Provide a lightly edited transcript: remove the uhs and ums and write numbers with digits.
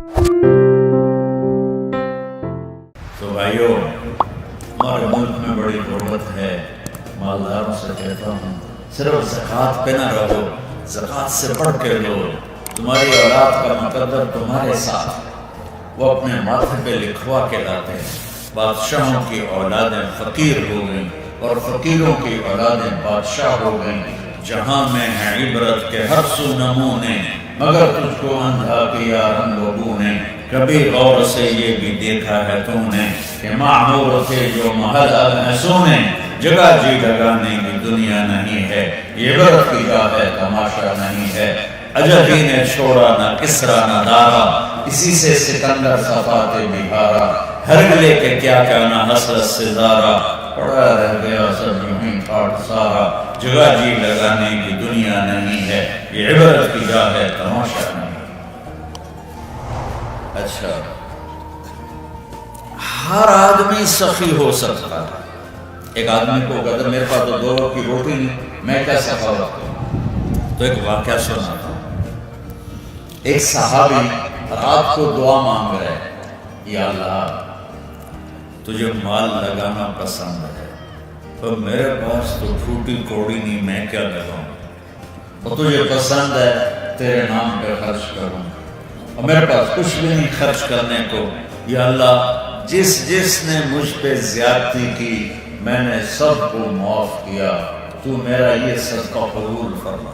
تو بھائیو، ہمارے ملک میں بڑی غربت ہے. مالداروں سے کہتا ہوں صرف زکوٰۃ پہ نہ رہو، زکوٰۃ سے بڑھ کے لو. تمہاری اولاد کا مقدر تمہارے ساتھ، وہ اپنے ماتھے پہ لکھوا کے لاتے ہیں. بادشاہوں کی اولادیں فقیر ہو گئیں اور فقیروں کی اولادیں بادشاہ ہو گئیں. جہاں میں ہے عبرت کے ہر سو نمونے، مگر تجھ کو اندھا کیا ہم لوگوں نے. کبھی غور سے یہ بھی دیکھا ہے تو نے کہ معمور تھے جو محل اب ہے سونے. جگہ جی لگانے کی دنیا نہیں ہے، یہ عبرت کی جا ہے تماشا نہیں ہے. اجل ہی نے چھوڑا نہ کسرا نہ دارا، اسی سے سکندر صفات بہارا. ہرگلے کے کیا کہنا حسرت سے زارا، پڑا رہ گیا سب یوں ہی کاٹ سارا. جگہ جی لگانے کی دنیا نہیں ہے، یہ عبرت کی جا ہے تماشا نہیں. اچھا، ہر آدمی سخی ہو سکتا ہے. ایک آدمی کو کہتا میرے پاس تو 2 وقت کی روٹی نہیں، میں کیا سخاوت کروں؟ تو ایک واقعہ سناتا ہوں. ایک صحابی رات کو دعا مانگ رہے، یا اللہ تجھے مال لگانا پسند ہے، تو میرے پاس تو پھوٹی کوڑی نہیں، میں کیا لگاؤں؟ اور تجھے پسند ہے تیرے نام پہ خرچ کروں، اور میرے پاس کچھ بھی نہیں خرچ کرنے کو. یا اللہ جس نے مجھ پہ زیادتی کی میں نے سب کو معاف کیا، تو میرا یہ صدقہ قبول فرما.